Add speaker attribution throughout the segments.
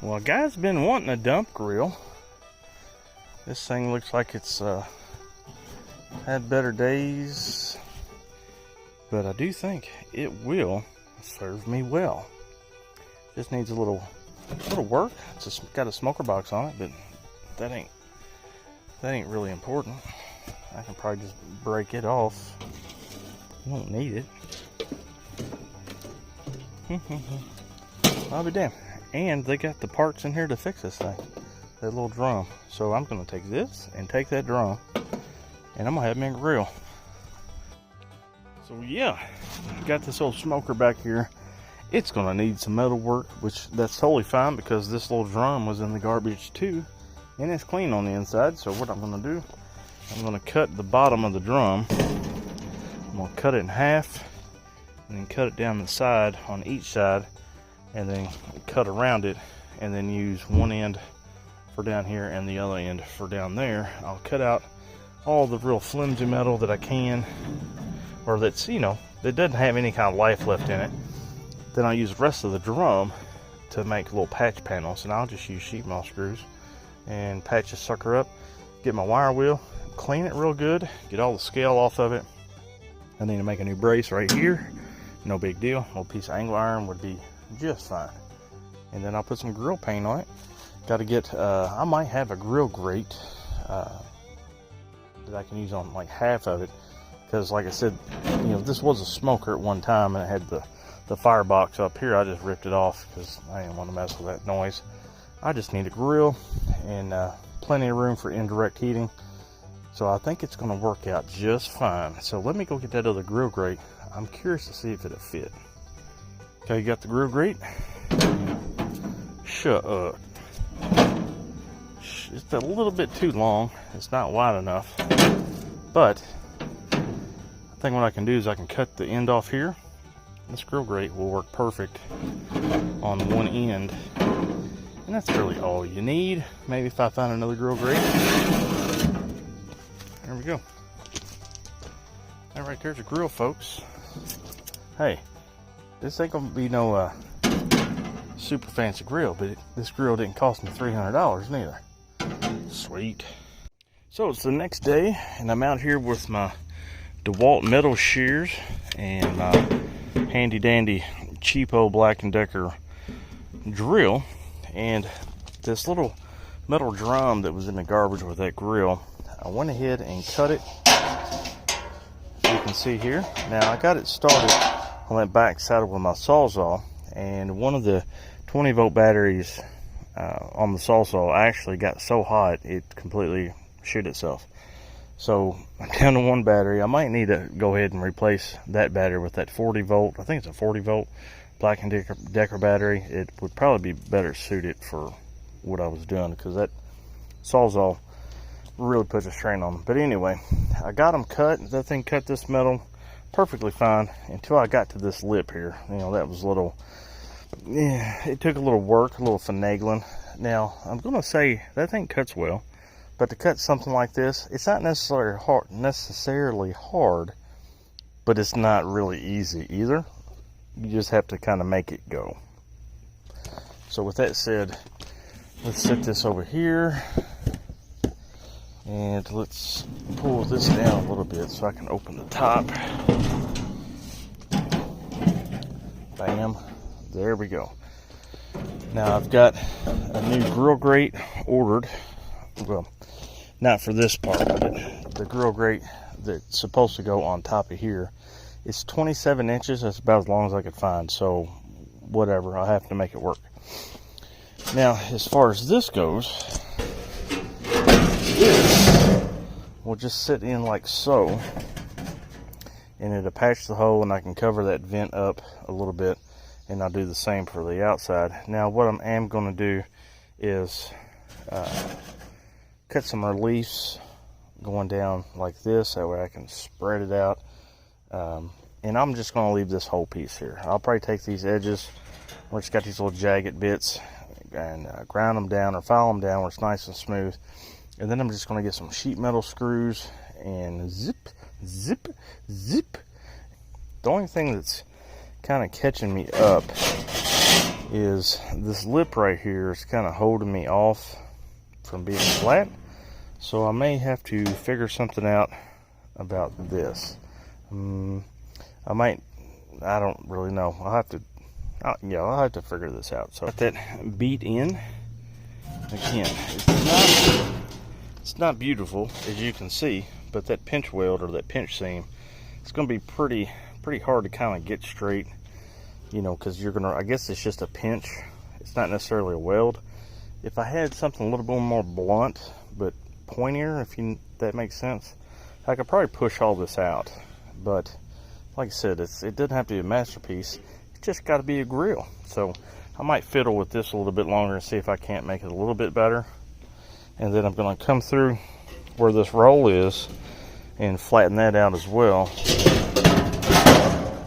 Speaker 1: Well, guys been wanting a dump grill. This thing looks like it's had better days, but I do think it will serve me well. Just needs a little work. It's got a smoker box on it, but that ain't really important. I can probably just break it off. I don't need it. I'll be damned. And they got the parts in here to fix this thing, that little drum. So I'm gonna take this and take that drum, and I'm gonna have me a grill. So yeah, got this old smoker back here. It's gonna need some metal work, which that's totally fine because this little drum was in the garbage too, and it's clean on the inside. So what I'm gonna do, I'm gonna cut the bottom of the drum. I'm gonna cut it in half, and then cut it down the side on each side, and then cut around it, and then use one end for down here and the other end for down there. I'll cut out all the real flimsy metal that I can, or that's, you know, that doesn't have any kind of life left in it. Then I'll use the rest of the drum to make little patch panels, and I'll just use sheet metal screws and patch this sucker up, get my wire wheel, clean it real good, get all the scale off of it. I need to make a new brace right here. No big deal. A little piece of angle iron would be just fine. And then I'll put some grill paint on it. Got to get, I might have a grill grate that I can use on like half of it. Because like I said, you know, this was a smoker at one time, and it had the firebox up here. I just ripped it off because I didn't want to mess with that noise. I just need a grill and plenty of room for indirect heating. So I think it's going to work out just fine. So let me go get that other grill grate. I'm curious to see if it'll fit. Okay, you got the grill grate? Shut up. It's a little bit too long. It's not wide enough. But I think what I can do is I can cut the end off here. This grill grate will work perfect on one end. And that's really all you need. Maybe if I find another grill grate. There we go. That right there's a grill, folks. Hey, this ain't gonna be no super fancy grill, but this grill didn't cost me $300 neither. Sweet. So it's the next day, and I'm out here with my DeWalt metal shears and my handy dandy cheapo Black & Decker drill, and this little metal drum that was in the garbage with that grill, I went ahead and cut it. You can see here. Now I got it started on that back saddle with my Sawzall, and one of the 20-volt batteries on the Sawzall actually got so hot it completely shit itself. So I'm down to one battery. I might need to go ahead and replace that battery with that 40-volt. I think it's a 40-volt Black & Decker battery. It would probably be better suited for what I was doing, because that Sawzall really puts a strain on them. But anyway, I got them cut. That thing cut this metal perfectly fine until I got to this lip here. You know, that was a little, yeah, it took a little work, a little finagling. Now, I'm going to say that thing cuts well, but to cut something like this, it's not necessarily hard, but it's not really easy either. You just have to kind of make it go. So with that said, let's set this over here. And let's pull this down a little bit so I can open the top. Bam. There we go. Now I've got a new grill grate ordered. Well, not for this part, but the grill grate that's supposed to go on top of here. It's 27 inches. That's about as long as I could find. So whatever, I'll have to make it work. Now, as far as this goes, will just sit in like so, and it'll patch the hole, and I can cover that vent up a little bit, and I'll do the same for the outside. Now what I am going to do is cut some reliefs going down like this, that way I can spread it out, and I'm just going to leave this whole piece here. I'll probably take these edges where it's got these little jagged bits and grind them down or file them down where it's nice and smooth. And then I'm just going to get some sheet metal screws and zip, zip, zip. The only thing that's kind of catching me up is this lip right here is kind of holding me off from being flat. So I may have to figure something out about this. I don't really know. I'll have to figure this out. So got that beat in. Again, it's not beautiful, as you can see, but that pinch weld or that pinch seam, it's going to be pretty hard to kind of get straight, you know, because I guess it's just a pinch. It's not necessarily a weld. If I had something a little bit more blunt, but pointier, that makes sense, I could probably push all this out. But like I said, it doesn't have to be a masterpiece. It's just got to be a grill. So I might fiddle with this a little bit longer and see if I can't make it a little bit better. And then I'm going to come through where this roll is and flatten that out as well.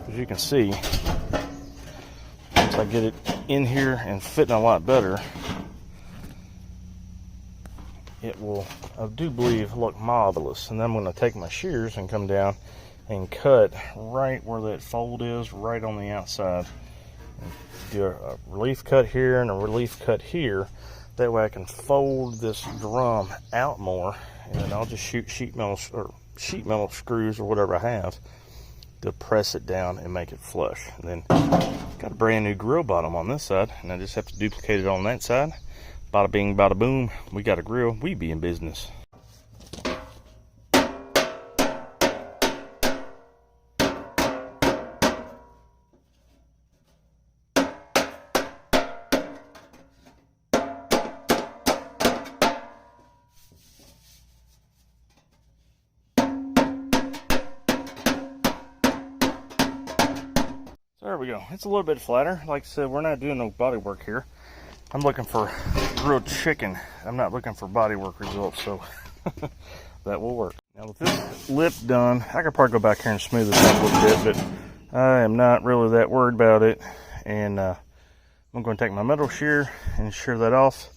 Speaker 1: As you can see, once I get it in here and fitting a lot better, it will, I do believe, look marvelous. And then I'm going to take my shears and come down and cut right where that fold is, right on the outside. And do a relief cut here and a relief cut here. That way I can fold this drum out more, and then I'll just shoot sheet metal screws or whatever I have to press it down and make it flush. And then got a brand new grill bottom on this side, and I just have to duplicate it on that side. Bada bing, bada boom. We got a grill. We be in business. There we go. It's a little bit flatter. Like I said, we're not doing no body work here. I'm looking for grilled chicken. I'm not looking for body work results, so that will work. Now with this lip done, I could probably go back here and smooth this up a little bit, but I am not really that worried about it. And I'm going to take my metal shear and shear that off.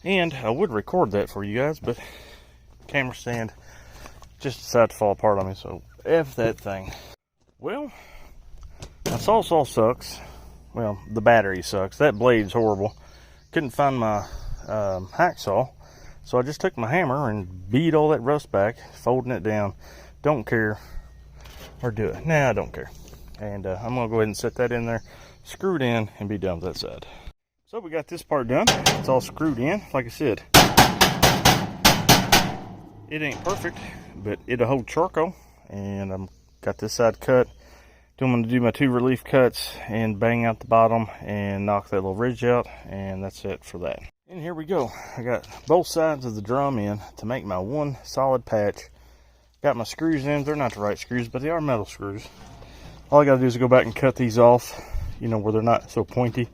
Speaker 1: And I would record that for you guys, but camera stand just decided to fall apart on me, so F that thing. Well, my saw sucks. Well, the battery sucks. That blade's horrible. Couldn't find my hacksaw, so I just took my hammer and beat all that rust back, folding it down. Don't care. Or do it. Nah, I don't care. And I'm going to go ahead and set that in there, screw it in, and be done with that side. So we got this part done. It's all screwed in. Like I said, it ain't perfect, but it'll hold charcoal. And I've got this side cut. I'm going to do my 2 relief cuts and bang out the bottom and knock that little ridge out, and that's it for that. And here we go. I got both sides of the drum in to make my one solid patch. Got my screws in. They're not the right screws, but they are metal screws. All I got to do is go back and cut these off, you know, where they're not so pointy.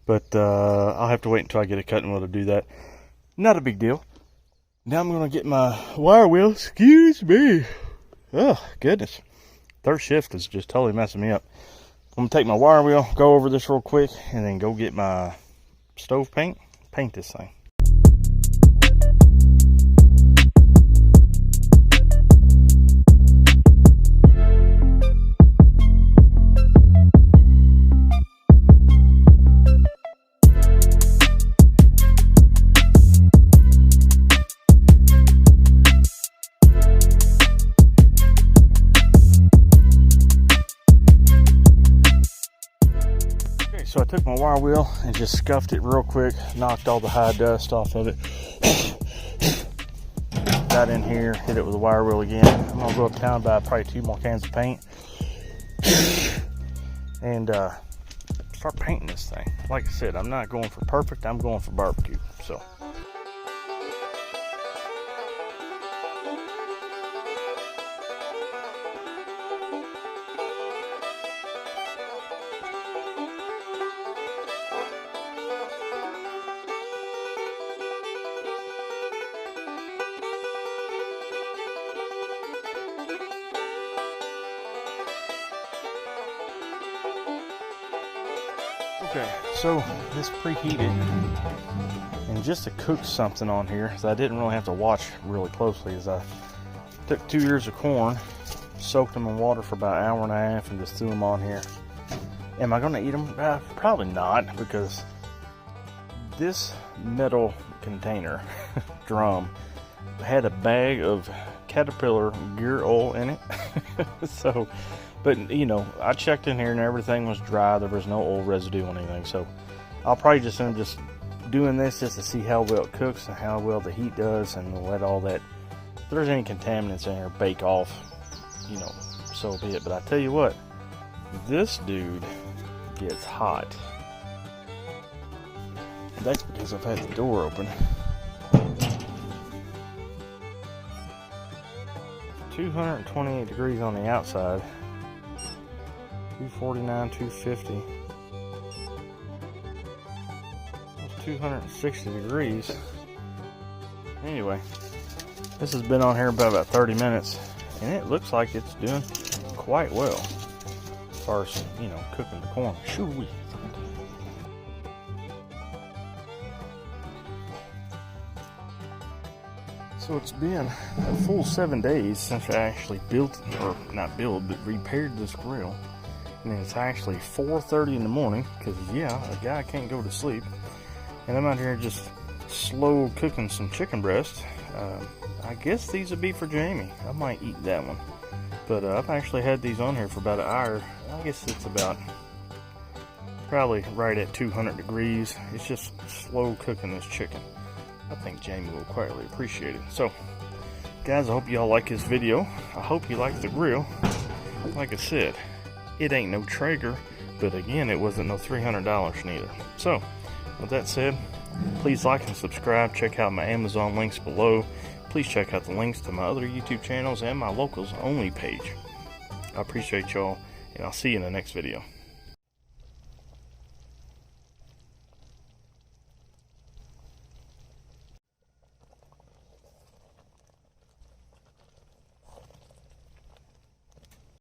Speaker 1: But I'll have to wait until I get a cutting wheel to do that. Not a big deal. Now I'm going to get my wire wheel. Excuse me. Oh, goodness. Third shift is just totally messing me up. I'm going to take my wire wheel, go over this real quick, and then go get my stove paint, paint this thing. So I took my wire wheel and just scuffed it real quick, knocked all the high dust off of it. Got in here, hit it with a wire wheel again. I'm gonna go uptown and buy probably 2 more cans of paint and start painting this thing. Like I said, I'm not going for perfect, I'm going for barbecue. So. Okay, so this preheated, and just to cook something on here, so I didn't really have to watch really closely, is I took 2 ears of corn, soaked them in water for about an hour and a half, and just threw them on here. Am I going to eat them? Probably not, because this metal container drum had a bag of Caterpillar gear oil in it. So, but you know, I checked in here and everything was dry. There was no oil residue on anything. So I'll probably just end up just doing this just to see how well it cooks and how well the heat does, and let all that, if there's any contaminants in here, bake off, you know, so be it. But I tell you what, this dude gets hot. That's because I've had the door open. 228 degrees on the outside, 249, 250. 260 degrees. Anyway, this has been on here about 30 minutes, and it looks like it's doing quite well as far as, you know, cooking the corn. Shoo-wee. So it's been a full 7 days since I actually built, or not built, but repaired this grill. And it's actually 4:30 in the morning, because yeah, a guy can't go to sleep. And I'm out here just slow cooking some chicken breast. I guess these would be for Jamie. I might eat that one. But I've actually had these on here for about an hour. I guess it's about probably right at 200 degrees. It's just slow cooking this chicken. I think Jamie will quietly appreciate it. So, guys, I hope y'all like this video. I hope you like the grill. Like I said, it ain't no Traeger, but again, it wasn't no $300 neither. So, with that said, please like and subscribe. Check out my Amazon links below. Please check out the links to my other YouTube channels and my locals only page. I appreciate y'all, and I'll see you in the next video.